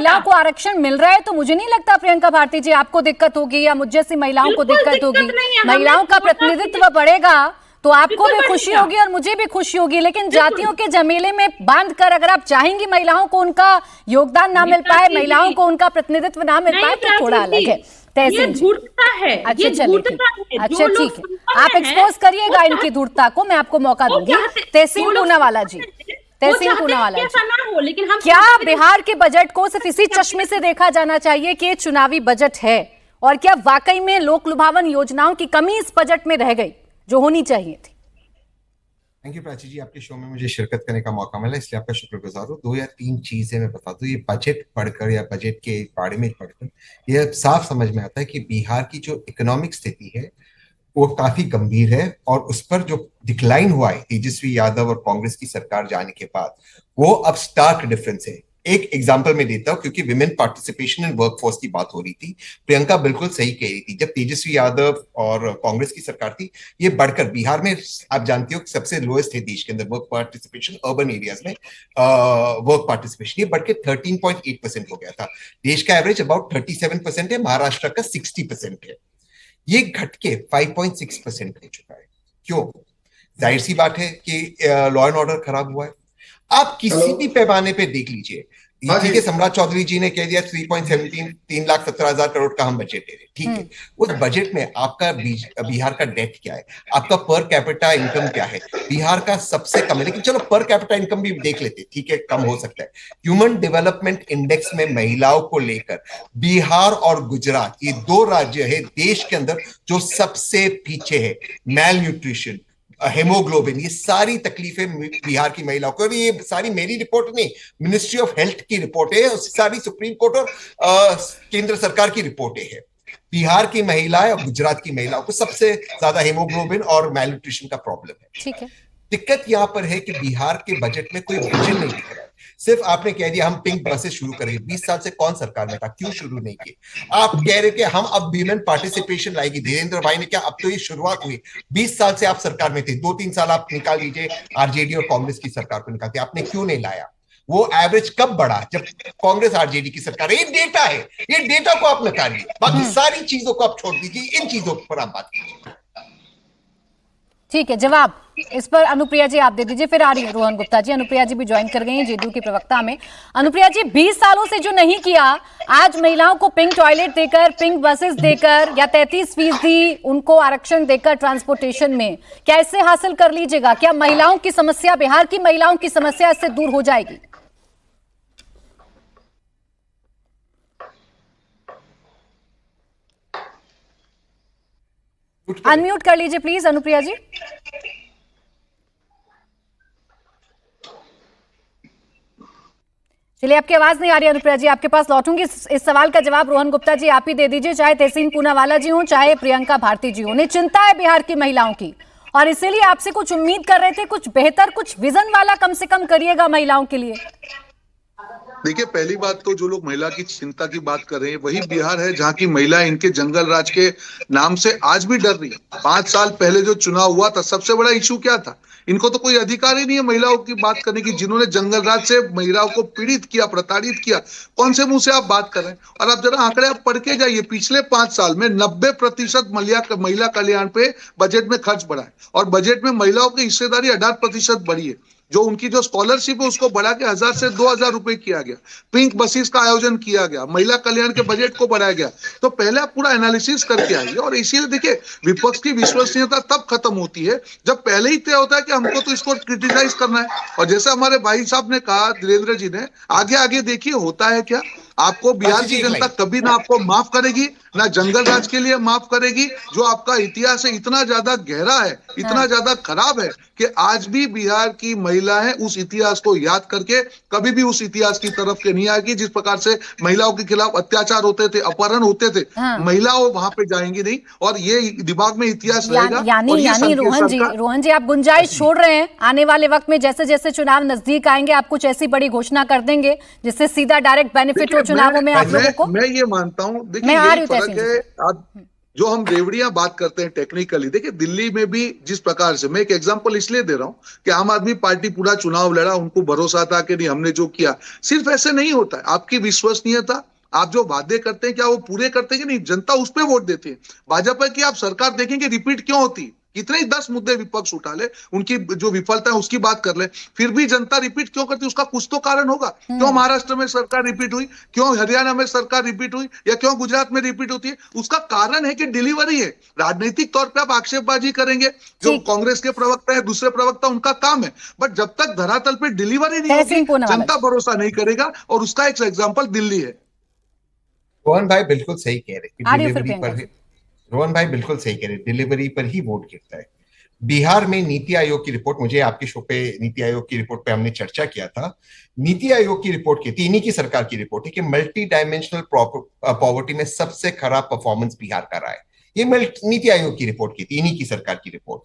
महिलाओं को आरक्षण मिल रहा है तो मुझे नहीं लगता प्रियंका भारती जी आपको दिक्कत होगी या मुझ जैसी महिलाओं को दिक्कत होगी। महिलाओं का प्रतिनिधित्व बढ़ेगा तो आपको भी खुशी होगी और मुझे भी खुशी होगी, लेकिन जातियों के झमेले में बांध कर अगर आप चाहेंगी महिलाओं को उनका योगदान ना मिल पाए, महिलाओं को उनका प्रतिनिधित्व ना मिल पाए, तो थोड़ा अलग है। तहसीन जी, अच्छा चलिए ठीक, अच्छा ठीक है, आप एक्सपोज करिएगा इनकी धूर्तता को, मैं आपको मौका दूंगी। तहसीन पूनावाला जी, तहसीन पूनावाला जी, लेकिन क्या बिहार के बजट को सिर्फ इसी चश्मे से देखा जाना चाहिए कि ये चुनावी बजट है, और क्या वाकई में लोक लुभावन योजनाओं की कमी इस बजट में रह गई जो होनी चाहिए थी? थैंक यू प्राची जी, आपके शो में मुझे शिरकत करने का मौका मिला, इसलिए आपका शुक्रगुजार हूँ। 2 या 3 चीजें मैं बता दूं, ये बजट पढ़कर या बजट के बारे में पढ़कर यह साफ समझ में आता है कि बिहार की जो इकोनॉमिक स्थिति है वो काफी गंभीर है, और उस पर जो डिक्लाइन हुआ है तेजस्वी यादव और कांग्रेस की सरकार जाने के बाद, वो अब स्टार्क डिफरेंस है। एक एग्जांपल मैं देता हूं, क्योंकि विमेन पार्टिसिपेशन इन वर्कफोर्स की बात हो रही थी, प्रियंका बिल्कुल सही कह रही थी। जब तेजस्वी यादव और कांग्रेस की सरकार थी, ये बढ़कर बिहार में आप जानती हो सबसे लोएस्ट है देश के अंदर वर्क पार्टिसिपेशन, अर्बन एरियाज में वर्क पार्टिसिपेशन, ये बढ़ के 13.8% हो गया था। देश का एवरेज अबाउट 37% है, महाराष्ट्र का 60% है, ये घट के 5.6% हो चुका है। क्यों? जाहिर सी बात है कि लॉ एंड ऑर्डर खराब हुआ है। आप किसी भी पैमाने पे देख लीजिए, ठीक है, सम्राट चौधरी जी ने कह दिया 3,17,000 करोड़ का हम बजट दे रहे, ठीक है, उस बजट में आपका बिहार का डेट क्या है, आपका पर कैपिटा इनकम क्या है? बिहार का सबसे कम है, लेकिन चलो पर कैपिटा इनकम भी देख लेते, ठीक है, कम हो सकता है। ह्यूमन डेवलपमेंट इंडेक्स में महिलाओं को लेकर बिहार और गुजरात, ये 2 राज्य है देश के अंदर जो सबसे पीछे है। मेल न्यूट्रिशन, हेमोग्लोबिन, ये सारी तकलीफें बिहार की महिलाओं को, ये सारी मेरी रिपोर्ट नहीं, मिनिस्ट्री ऑफ हेल्थ की रिपोर्ट है, सारी सुप्रीम कोर्ट और केंद्र सरकार की रिपोर्टें है। बिहार की महिलाएं और गुजरात की महिलाओं को सबसे ज्यादा हेमोग्लोबिन और मेलन्यूट्रिशन का प्रॉब्लम है। ठीक है, दिक्कत यहां पर है कि बिहार के बजट में कोई विजन नहीं दिख रहा है। सिर्फ आपने कह दिया हम पिंक बसेस शुरू करेंगे, 20 साल से कौन सरकार में था, क्यों शुरू नहीं किए? आप कह रहे कि हम अब वीमेन पार्टिसिपेशन लाएगी, धीरेन्द्र भाई ने क्या, अब तो ये शुरुआत हुई, 20 साल से आप सरकार में थे, 2-3 साल आप निकाल लीजिए आरजेडी और कांग्रेस की सरकार को निकालते, आपने क्यों नहीं लाया? वो एवरेज कब बढ़ा? जब कांग्रेस आरजेडी की सरकार, ये डेटा है, ये डेटा को आप नकारिए, बाकी सारी चीजों को आप छोड़ दीजिए, इन चीजों पर आप बात कीजिए। ठीक है, जवाब इस पर अनुप्रिया जी आप दे दीजिए, फिर आ रही है रोहन गुप्ता जी। अनुप्रिया जी भी ज्वाइन कर गई हैं जेडीयू की प्रवक्ता में। अनुप्रिया जी, 20 सालों से जो नहीं किया, आज महिलाओं को पिंक टॉयलेट देकर, पिंक बसेस देकर या 33% उनको आरक्षण देकर ट्रांसपोर्टेशन में, क्या इससे हासिल कर लीजिएगा? क्या महिलाओं की समस्या, बिहार की महिलाओं की समस्या इससे दूर हो जाएगी? अनम्यूट कर लीजिए प्लीज अनुप्रिया जी। चलिए, आपकी आवाज नहीं आ रही अनुप्रिया जी, आपके पास लौटूंगी। इस सवाल का जवाब रोहन गुप्ता जी आप ही दे दीजिए, चाहे तहसीन पूनावाला जी हो, चाहे प्रियंका भारती जी हो। उन्हें चिंता है बिहार की महिलाओं की, और इसीलिए आपसे कुछ उम्मीद कर रहे थे, कुछ बेहतर, कुछ विजन वाला कम से कम करिएगा महिलाओं के लिए। देखिए, पहली बात तो जो लोग महिला की चिंता की बात कर रहे हैं वही बिहार है जहां की महिलाएं इनके जंगल राज के नाम से आज भी डर रही है। 5 साल पहले जो चुनाव हुआ था, सबसे बड़ा इशू क्या था? इनको तो कोई अधिकार ही नहीं है महिलाओं की बात करने की। जिन्होंने जंगल राज से महिलाओं को पीड़ित किया, प्रताड़ित किया, कौन से मुंह से आप बात कर रहे हैं? और आप जरा आंकड़े आप पढ़ के जाइए, पिछले 5 साल में 90% महिला कल्याण पे बजट में खर्च बढ़ा है, और बजट में महिलाओं की हिस्सेदारी 18% बढ़ी है। जो उनकी जो स्कॉलरशिप है उसको बढ़ा के 1000 से 2000 रुपए किया गया। पिंक बसेस का आयोजन किया गया, महिला कल्याण के बजट को बढ़ाया गया। तो पहले आप पूरा एनालिसिस करके आइए। और इसीलिए देखिए, विपक्ष की विश्वसनीयता तब खत्म होती है जब पहले ही तय होता है कि हमको तो इसको क्रिटिसाइज करना है। और जैसे हमारे भाई साहब ने कहा, धीरेन्द्र जी ने, आगे आगे देखिए होता है क्या। आपको बिहार की जनता कभी ना आपको माफ करेगी, ना जंगल राज के लिए माफ करेगी। जो आपका इतिहास है इतना ज्यादा गहरा है, इतना ज्यादा खराब है कि आज भी बिहार की महिलाएं उस इतिहास को याद करके कभी भी उस इतिहास की तरफ के नहीं आएगी। जिस प्रकार से महिलाओं के खिलाफ अत्याचार होते थे, अपहरण होते थे, महिलाओं वहां पे जाएंगी नहीं, और ये दिमाग में इतिहास रहेगा। यानी रोहन जी आप गुंजाइश छोड़ रहे हैं, आने वाले वक्त में जैसे जैसे चुनाव नजदीक आएंगे आप कुछ ऐसी बड़ी घोषणा कर देंगे जिससे सीधा डायरेक्ट बेनिफिट हो चुनावों में आप लोगों को? मैं ये मानता हूँ, देखिए, मैं आ रही हूँ, फर्क है। जो हम रेवड़ियां बात करते हैं टेक्निकली, देखिए दिल्ली में भी जिस प्रकार से, मैं एक एग्जांपल इसलिए दे रहा हूं कि आम आदमी पार्टी पूरा चुनाव लड़ा, उनको भरोसा था कि नहीं हमने जो किया, सिर्फ ऐसे नहीं होता है। आपकी विश्वसनीयता, आप जो वादे करते हैं क्या वो पूरे करते हैं कि नहीं, जनता उस पर वोट देती है। भाजपा की आप सरकार देखेंगे रिपीट क्यों होती है, कितने ही 10 मुद्दे विपक्ष उठा ले, उनकी जो विफलता है उसकी बात कर ले, फिर भी जनता रिपीट क्यों करती है, उसका कुछ तो कारण होगा। क्यों महाराष्ट्र में सरकार रिपीट हुई, क्यों हरियाणा में सरकार रिपीट हुई, या क्यों गुजरात में रिपीट होती है, उसका कारण है कि डिलीवरी है। राजनीतिक तौर पर आप आक्षेपबाजी करेंगे, जो कांग्रेस के प्रवक्ता है, दूसरे प्रवक्ता, उनका काम है, बट जब तक धरातल पर डिलीवरी नहीं होगी जनता भरोसा नहीं करेगा, और उसका एक एग्जाम्पल दिल्ली है। रोहन भाई बिल्कुल सही कह रहे कि आगे फिर डिलीवरी प्रियंका पर जी। रोहन भाई बिल्कुल सही कह रहे, डिलीवरी पर ही वोट गिरता है। बिहार में नीति आयोग की रिपोर्ट, मुझे आपके शो पे नीति आयोग की रिपोर्ट पे हमने चर्चा किया था। नीति आयोग की रिपोर्ट की, इन्हीं की सरकार की रिपोर्ट है कि मल्टी डायमेंशनल पॉवर्टी में सबसे खराब परफॉर्मेंस बिहार का रहा है। ये नीति आयोग की रिपोर्ट की थी, इन्हीं की सरकार की रिपोर्ट।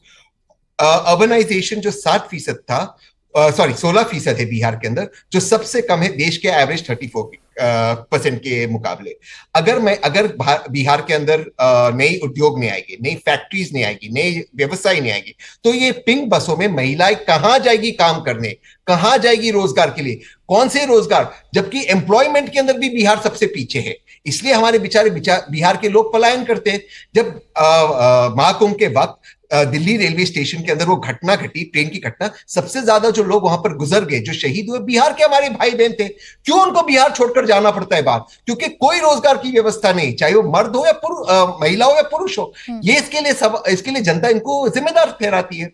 अर्बनाइजेशन जो 7% था, सॉरी 16% है बिहार के अंदर, जो सबसे कम है देश के एवरेज 34% के मुकाबले। अगर बिहार के अंदर नई उद्योग नहीं आएगी, नई फैक्ट्रीज नहीं आएगी, नई व्यवसाय नहीं आएगी, तो ये पिंक बसों में महिलाएं कहां जाएगी काम करने, कहां जाएगी रोजगार के लिए, कौन से रोजगार, जबकि एम्प्लॉयमेंट के अंदर भी बिहार सबसे पीछे है। इसलिए हमारे बिहार के लोग पलायन करते हैं। जब महाकुंभ के वक्त दिल्ली रेलवे स्टेशन के अंदर वो घटना घटी, ट्रेन की घटना, सबसे ज्यादा जो लोग वहां पर गुजर गए, जो शहीद हुए, बिहार के हमारे भाई बहन थे। क्यों उनको बिहार छोड़कर जाना पड़ता है बाहर? क्योंकि कोई रोजगार की व्यवस्था नहीं, चाहे वो मर्द हो या महिला हो या पुरुष हो। ये इसके लिए जनता इनको जिम्मेदार ठहराती है।